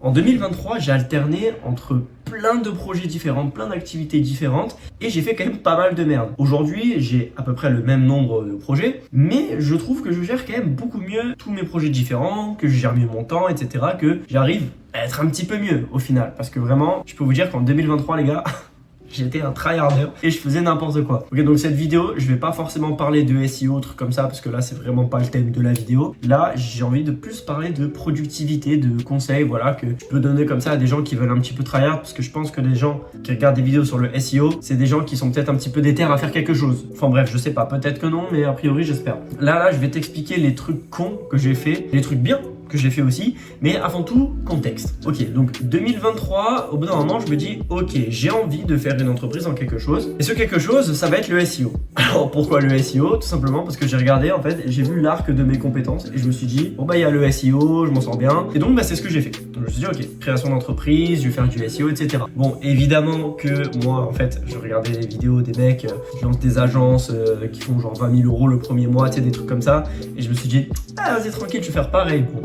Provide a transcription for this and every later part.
En 2023, j'ai alterné entre plein de projets différents, plein d'activités différentes et j'ai fait quand même pas mal de merde. Aujourd'hui, j'ai à peu près le même nombre de projets, mais je trouve que je gère quand même beaucoup mieux tous mes projets différents, que je gère mieux mon temps, etc., que j'arrive à être un petit peu mieux au final. Parce que vraiment, je peux vous dire qu'en 2023, les gars, j'étais un tryharder et je faisais n'importe quoi. Ok, donc cette vidéo, je vais pas forcément parler de SEO, trucs comme ça, parce que là, c'est vraiment pas le thème de la vidéo. Là, j'ai envie de plus parler de productivité, de conseils, voilà, que je peux donner comme ça à des gens qui veulent un petit peu tryhard, parce que je pense que les gens qui regardent des vidéos sur le SEO, c'est des gens qui sont peut-être un petit peu déter à faire quelque chose. Enfin bref, je sais pas, peut-être que non, mais a priori, j'espère. Là, je vais t'expliquer les trucs cons que j'ai fait, les trucs bien que j'ai fait aussi, mais avant tout, contexte. Ok, donc 2023, au bout d'un moment, je me dis, ok, j'ai envie de faire une entreprise en quelque chose, et ce quelque chose, ça va être le SEO. Alors, pourquoi le SEO? Tout simplement parce que j'ai regardé, en fait, j'ai vu l'arc de mes compétences, et je me suis dit, bon bah, il y a le SEO, je m'en sors bien, et donc, bah, c'est ce que j'ai fait. Donc, je me suis dit, ok, création d'entreprise, je vais faire du SEO, etc. Bon, évidemment que moi, en fait, je regardais les vidéos des mecs qui lancent des agences qui font genre 20 000 € le premier mois, tu sais, des trucs comme ça, et je me suis dit, ah, vas-y, tranquille, je vais faire pareil. Bon,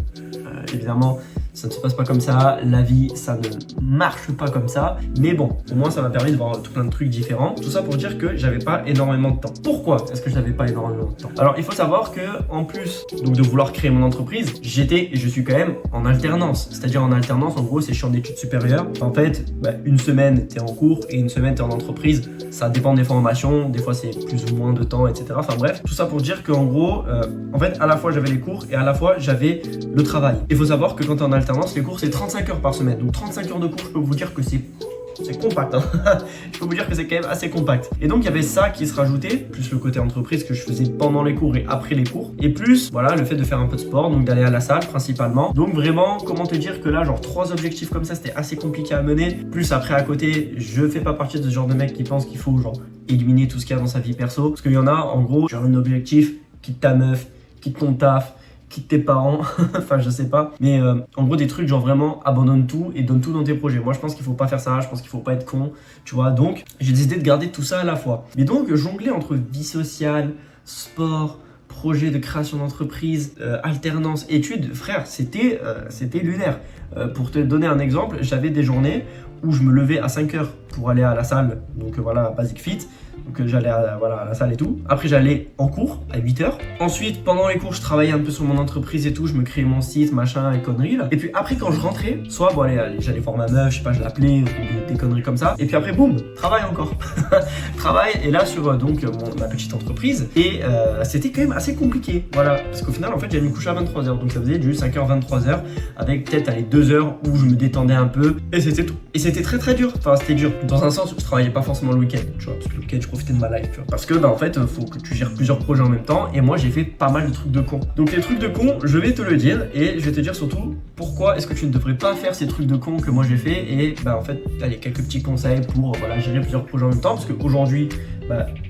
évidemment, ça ne se passe pas comme ça, la vie, ça ne marche pas comme ça, mais bon, au moins ça m'a permis de voir tout plein de trucs différents. Tout ça pour dire que j'avais pas énormément de temps. Pourquoi est-ce que j'avais pas énormément de temps? Alors, il faut savoir que, en plus donc de vouloir créer mon entreprise, j'étais et je suis quand même en alternance. C'est-à-dire en alternance, en gros, c'est je suis en études supérieures. En fait, une semaine, t'es en cours et une semaine, t'es en entreprise. Ça dépend des formations, des fois c'est plus ou moins de temps, etc. Enfin bref, tout ça pour dire qu'en gros, en fait, à la fois j'avais les cours et à la fois j'avais le travail. Il faut savoir que quand t'es en alternance, les cours c'est 35 heures par semaine. Donc 35 heures de cours, je peux vous dire que c'est compact, hein. Je peux vous dire que c'est quand même assez compact. Et donc il y avait ça qui se rajoutait, plus le côté entreprise que je faisais pendant les cours et après les cours, et plus voilà le fait de faire un peu de sport, donc d'aller à la salle principalement. Donc vraiment, comment te dire que là, genre 3 objectifs comme ça, c'était assez compliqué à mener. Plus après à côté, je fais pas partie de ce genre de mec qui pense qu'il faut genre éliminer tout ce qu'il y a dans sa vie perso, parce qu'il y en a, en gros, genre un objectif, quitte ta meuf, quitte ton taf, quitte tes parents, enfin je sais pas, mais en gros des trucs genre vraiment abandonne tout et donne tout dans tes projets. Moi je pense qu'il faut pas faire ça, je pense qu'il faut pas être con, tu vois, donc j'ai décidé de garder tout ça à la fois. Mais donc jongler entre vie sociale, sport, projet de création d'entreprise, alternance, études, frère, c'était lunaire. Pour te donner un exemple, j'avais des journées où je me levais à 5 heures pour aller à la salle, donc voilà, Basic Fit. Donc j'allais à la salle et tout. Après j'allais en cours à 8 heures. Ensuite pendant les cours je travaillais un peu sur mon entreprise et tout. Je me créais mon site, machin et conneries là. Et puis après quand je rentrais, soit bon allez j'allais voir ma meuf, je sais pas, je l'appelais, des conneries comme ça. Et puis après boum, travail encore. Travail et là sur donc ma petite entreprise. Et c'était quand même assez compliqué. Voilà. Parce qu'au final en fait j'allais me coucher à 23 heures. Donc ça faisait du 5h 23 heures avec peut-être allez 2 heures où je me détendais un peu. Et c'était tout. Et c'était très très dur. Enfin c'était dur. Dans un sens je travaillais pas forcément le week-end. Tu vois, parce que le week-end je profitais de ma life, tu vois. Parce que en fait faut que tu gères plusieurs projets en même temps et moi j'ai fait pas mal de trucs de con. Donc les trucs de con, je vais te le dire et je vais te dire surtout pourquoi est-ce que tu ne devrais pas faire ces trucs de con que moi j'ai fait et en fait allez quelques petits conseils pour voilà gérer plusieurs projets en même temps parce qu'aujourd'hui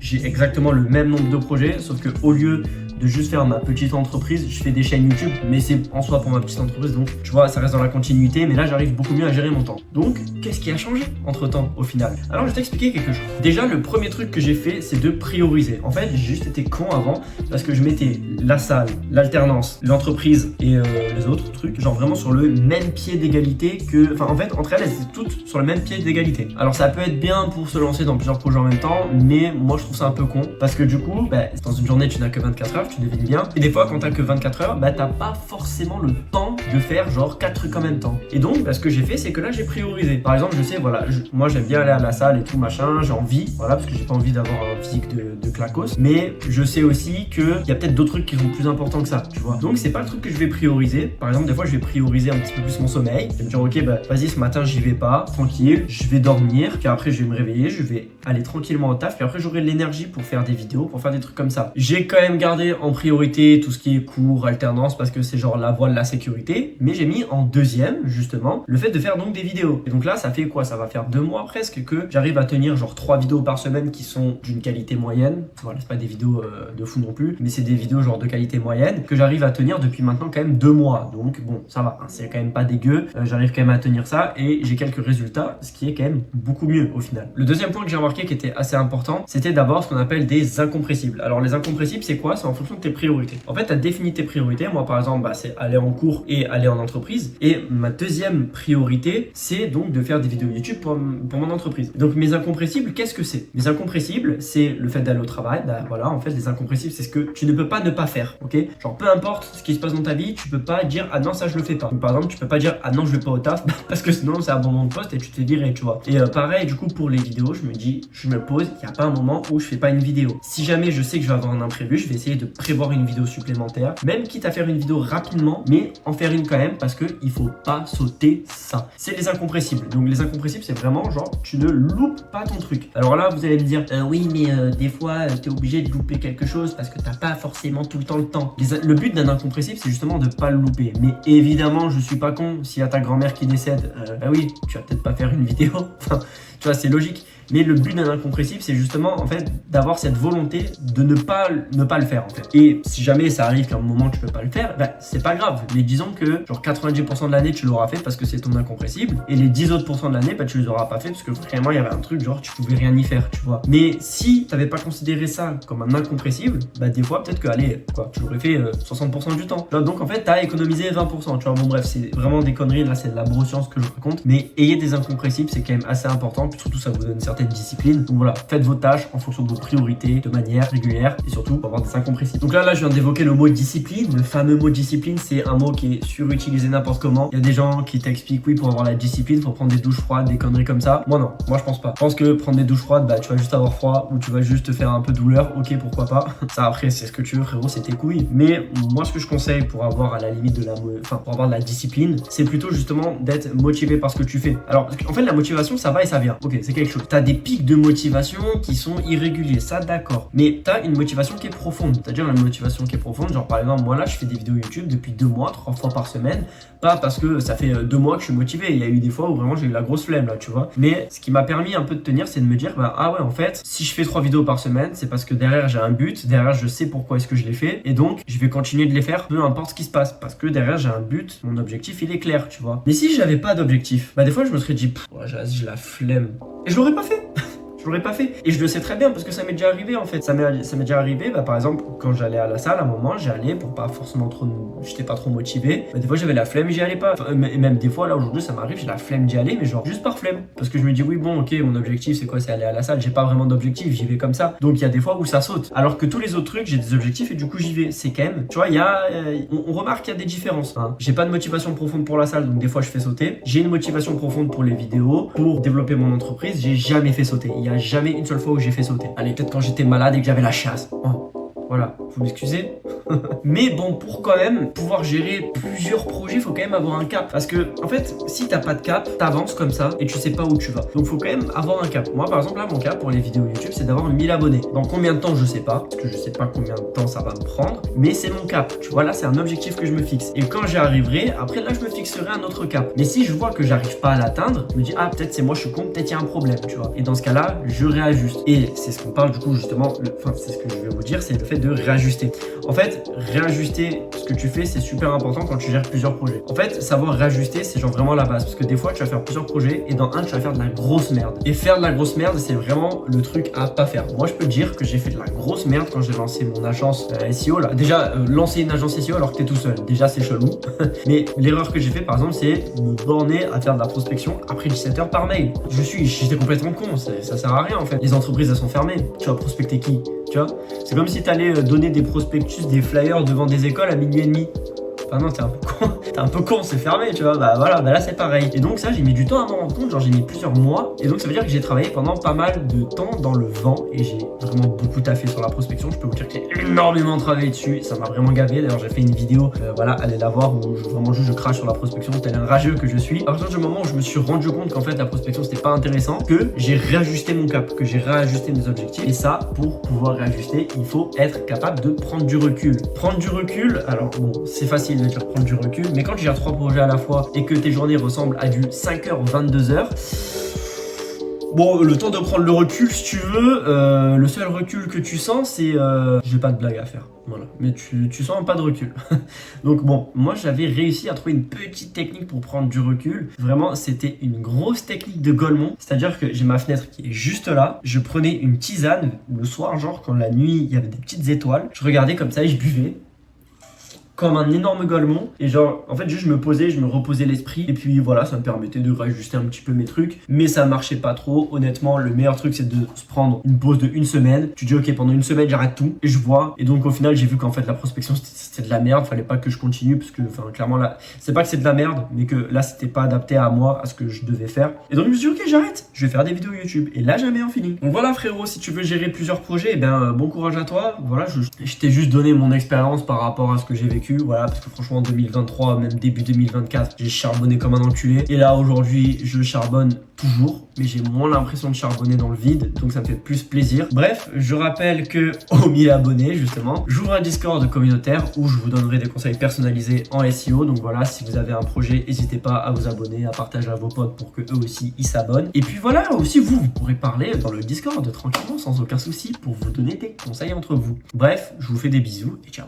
j'ai exactement le même nombre de projets sauf que au lieu de juste faire ma petite entreprise, je fais des chaînes YouTube, mais c'est en soi pour ma petite entreprise, donc tu vois, ça reste dans la continuité, mais là j'arrive beaucoup mieux à gérer mon temps. Donc, qu'est-ce qui a changé entre temps au final? Alors, je vais t'expliquer quelque chose. Déjà, le premier truc que j'ai fait, c'est de prioriser. En fait, j'ai juste été con avant, parce que je mettais la salle, l'alternance, l'entreprise et les autres trucs, genre vraiment sur le même pied d'égalité que... Enfin, en fait, entre elles étaient toutes sur le même pied d'égalité. Alors, ça peut être bien pour se lancer dans plusieurs projets en même temps, mais moi, je trouve ça un peu con, parce que du coup, dans une journée, tu n'as que 24 heures, tu devines bien. Et des fois, quand t'as que 24 heures, t'as pas forcément le temps de faire genre 4 trucs en même temps. Et donc, ce que j'ai fait, c'est que là, j'ai priorisé. Par exemple, je sais, voilà, moi, j'aime bien aller à la salle et tout, machin, j'ai envie, voilà, parce que j'ai pas envie d'avoir un physique de clacos. Mais je sais aussi qu'il y a peut-être d'autres trucs qui sont plus importants que ça, tu vois. Donc, c'est pas le truc que je vais prioriser. Par exemple, des fois, je vais prioriser un petit peu plus mon sommeil. Je vais me dire, ok, vas-y, ce matin, j'y vais pas, tranquille, je vais dormir, puis après, je vais me réveiller, je vais aller tranquillement au taf, puis après, j'aurai l'énergie pour faire des vidéos, pour faire des trucs comme ça. J'ai quand même gardé en priorité tout ce qui est cours, alternance, parce que c'est genre la voie de la sécurité, mais j'ai mis en deuxième, justement, le fait de faire donc des vidéos. Et donc là, ça fait quoi? Ça va faire 2 mois presque que j'arrive à tenir genre 3 vidéos par semaine qui sont d'une qualité moyenne. Voilà, c'est pas des vidéos de fou non plus, mais c'est des vidéos genre de qualité moyenne que j'arrive à tenir depuis maintenant quand même 2 mois. Donc bon, ça va, hein, c'est quand même pas dégueu. J'arrive quand même à tenir ça et j'ai quelques résultats, ce qui est quand même beaucoup mieux au final. Le deuxième point que j'ai remarqué, remarqué qui était assez important, c'était d'avoir ce qu'on appelle des incompressibles. Alors les incompressibles, c'est quoi? C'est en fonction de tes priorités. En fait, tu as défini tes priorités. Moi, par exemple, c'est aller en cours et aller en entreprise. Et ma deuxième priorité, c'est donc de faire des vidéos YouTube pour mon entreprise. Donc mes incompressibles, qu'est-ce que c'est? Mes incompressibles, c'est le fait d'aller au travail. Bah voilà, en fait, les incompressibles, c'est ce que tu ne peux pas ne pas faire, ok? Genre, peu importe ce qui se passe dans ta vie, tu peux pas dire ah non, ça je le fais pas. Donc, par exemple, tu peux pas dire ah non, je vais pas au taf parce que sinon c'est abandon de poste et tu t'es viré, tu vois. Et pareil, du coup, pour les vidéos, je me pose, il n'y a pas un moment où je fais pas une vidéo. Si jamais je sais que je vais avoir un imprévu, je vais essayer de prévoir une vidéo supplémentaire, même quitte à faire une vidéo rapidement, mais en faire une quand même parce que il faut pas sauter ça. C'est les incompressibles. Donc les incompressibles, c'est vraiment genre tu ne loupes pas ton truc. Alors là, vous allez me dire oui, mais des fois, tu es obligé de louper quelque chose parce que t'as pas forcément tout le temps. Le but d'un incompressible, c'est justement de pas le louper. Mais évidemment, je suis pas con. S'il y a ta grand-mère qui décède, bah oui, tu vas peut-être pas faire une vidéo. Enfin, tu vois, c'est logique. Mais le but d'un incompressible, c'est justement en fait d'avoir cette volonté de ne pas le faire en fait. Et si jamais ça arrive qu'à un moment tu peux pas le faire, bah c'est pas grave. Mais disons que genre 90% de l'année tu l'auras fait parce que c'est ton incompressible, et les 10 autres % de l'année bah tu les auras pas fait parce que vraiment il y avait un truc genre tu pouvais rien y faire, tu vois. Mais si t'avais pas considéré ça comme un incompressible, bah des fois peut-être que allez quoi, tu l'aurais fait 60% du temps. Donc en fait t'as économisé 20%, tu vois. Bon bref, c'est vraiment des conneries, là c'est de la broscience que je raconte, mais ayez des incompressibles, c'est quand même assez important, puis surtout ça vous donne une certaine discipline. Donc voilà, faites vos tâches en fonction de vos priorités de manière régulière et surtout pour avoir des incompressibles. Donc là je viens d'évoquer le mot discipline. Le fameux mot discipline, c'est un mot qui est surutilisé n'importe comment. Il y a des gens qui t'expliquent oui, pour avoir la discipline faut prendre des douches froides, des conneries comme ça. Moi non, moi je pense pas. Je pense que prendre des douches froides, bah tu vas juste avoir froid ou tu vas juste te faire un peu douleur, ok, pourquoi pas. Ça après c'est ce que tu veux frérot, c'est tes couilles. Mais moi ce que je conseille pour avoir à la limite pour avoir de la discipline, c'est plutôt justement d'être motivé par ce que tu fais. Alors en fait la motivation ça va et ça vient. Ok, c'est quelque chose. T'as des pics de motivation qui sont irréguliers, ça d'accord. Mais t'as une motivation qui est profonde. C'est-à-dire une motivation qui est profonde. Genre par exemple moi là je fais des vidéos YouTube depuis 2 mois, 3 fois par semaine. Pas parce que ça fait 2 mois que je suis motivé. Il y a eu des fois où vraiment j'ai eu la grosse flemme là, tu vois. Mais ce qui m'a permis un peu de tenir, c'est de me dire bah ah ouais en fait si je fais 3 vidéos par semaine, c'est parce que derrière j'ai un but, derrière je sais pourquoi est-ce que je les fais et donc je vais continuer de les faire peu importe ce qui se passe parce que derrière j'ai un but, mon objectif il est clair, tu vois. Mais si j'avais pas d'objectif, bah des fois je me serais dit ouais, j'ai la flemme et je l'aurais pas fait. Je l'aurais pas fait. Et je le sais très bien parce que ça m'est déjà arrivé en fait. Ça m'est déjà arrivé, bah, par exemple, quand j'allais à la salle, à un moment, j'y allais pour pas forcément j'étais pas trop motivé. Bah, des fois, j'avais la flemme et j'y allais pas. Enfin, et même des fois, là, aujourd'hui, ça m'arrive, j'ai la flemme d'y aller, mais genre juste par flemme. Parce que je me dis, oui, bon, ok, mon objectif, c'est quoi? C'est aller à la salle. J'ai pas vraiment d'objectif, j'y vais comme ça. Donc, il y a des fois où ça saute. Alors que tous les autres trucs, j'ai des objectifs et du coup, j'y vais. C'est quand même, tu vois, on remarque qu'il y a des différences. Hein. J'ai pas de motivation profonde pour la salle, donc des fois, je fais sauter. J'ai une motivation profonde pour les vidéos, pour développer mon entreprise. J'ai jamais fait sauter. Il y a jamais une seule fois où j'ai fait sauter. Allez, peut-être quand j'étais malade et que j'avais la chasse. Oh. Voilà, faut m'excuser. Mais bon, pour quand même pouvoir gérer plusieurs projets, faut quand même avoir un cap. Parce que, en fait, si t'as pas de cap, t'avances comme ça et tu sais pas où tu vas. Donc, faut quand même avoir un cap. Moi, par exemple, là, mon cap pour les vidéos YouTube, c'est d'avoir 1000 abonnés. Dans combien de temps, je sais pas. Parce que je sais pas combien de temps ça va me prendre. Mais c'est mon cap. Tu vois, là, c'est un objectif que je me fixe. Et quand j'y arriverai, après, là, je me fixerai un autre cap. Mais si je vois que j'arrive pas à l'atteindre, je me dis, ah, peut-être c'est moi, je suis con, peut-être il y a un problème, tu vois. Et dans ce cas-là, je réajuste. Et c'est ce qu'on parle, du coup, justement, c'est ce que je vais vous dire, c'est le fait de réajuster. En fait, réajuster ce que tu fais, c'est super important quand tu gères plusieurs projets. En fait, savoir réajuster, c'est genre vraiment la base. Parce que des fois, tu vas faire plusieurs projets et dans un, tu vas faire de la grosse merde. Et faire de la grosse merde, c'est vraiment le truc à pas faire. Moi, je peux te dire que j'ai fait de la grosse merde quand j'ai lancé mon agence SEO. Là. Déjà, lancer une agence SEO alors que t'es tout seul, déjà, c'est chelou. Mais l'erreur que j'ai fait, par exemple, c'est me borner à faire de la prospection après 17 heures par mail. J'étais complètement con. Ça sert à rien, en fait. Les entreprises, elles sont fermées. Tu vas prospecter qui? Tu vois, c'est comme si tu allais donner des prospectus, des flyers devant des écoles à 12h30. Enfin non, t'es un peu con. T'es un peu con, c'est fermé, tu vois. Bah voilà, bah là c'est pareil. Et donc ça, j'ai mis du temps à m'en rendre compte. Genre j'ai mis plusieurs mois. Et donc ça veut dire que j'ai travaillé pendant pas mal de temps dans le vent. Et j'ai vraiment beaucoup taffé sur la prospection. Je peux vous dire que j'ai énormément travaillé dessus. Ça m'a vraiment gavé. D'ailleurs j'ai fait une vidéo, voilà, allez la voir, où je crache sur la prospection. Tel un rageux que je suis. À partir du moment où je me suis rendu compte qu'en fait la prospection c'était pas intéressant, que j'ai réajusté mon cap, que j'ai réajusté mes objectifs. Et ça, pour pouvoir réajuster, il faut être capable de prendre du recul. Prendre du recul, alors bon, c'est facile de dire prendre du recul, mais quand tu gères 3 projets à la fois et que tes journées ressemblent à du 5h, 22h, Bon, le temps de prendre le recul si tu veux, le seul recul que tu sens c'est... J'ai pas de blague à faire, voilà. Mais tu sens pas de recul. Donc bon, moi j'avais réussi à trouver une petite technique pour prendre du recul. Vraiment, c'était une grosse technique de Golemont. C'est-à-dire que j'ai ma fenêtre qui est juste là. Je prenais une tisane le soir, genre quand la nuit il y avait des petites étoiles. Je regardais comme ça et je buvais. Comme un énorme Golemont, et genre en fait juste je me posais, je me reposais l'esprit, et puis voilà, ça me permettait de réajuster un petit peu mes trucs, mais ça marchait pas trop. Honnêtement, le meilleur truc c'est de se prendre une pause de une semaine. Tu dis ok, pendant une semaine j'arrête tout et je vois, et donc au final j'ai vu qu'en fait la prospection c'était de la merde, fallait pas que je continue parce que enfin clairement là c'est pas que c'est de la merde, mais que là c'était pas adapté à moi, à ce que je devais faire, et donc je me suis dit ok, j'arrête, je vais faire des vidéos YouTube, et là j'avais un feeling. Donc voilà frérot, si tu veux gérer plusieurs projets, eh ben bon courage à toi. Voilà, je t'ai juste donné mon expérience par rapport à ce que j'ai vécu. Voilà, parce que franchement en 2023, même début 2024, j'ai charbonné comme un enculé. Et là aujourd'hui, je charbonne toujours, mais j'ai moins l'impression de charbonner dans le vide, donc ça me fait plus plaisir. Bref, je rappelle que aux 1000 abonnés justement, j'ouvre un Discord communautaire où je vous donnerai des conseils personnalisés en SEO. Donc voilà, si vous avez un projet, n'hésitez pas à vous abonner, à partager à vos potes pour que eux aussi ils s'abonnent. Et puis voilà, aussi vous pourrez parler dans le Discord tranquillement, sans aucun souci, pour vous donner des conseils entre vous. Bref, je vous fais des bisous et ciao.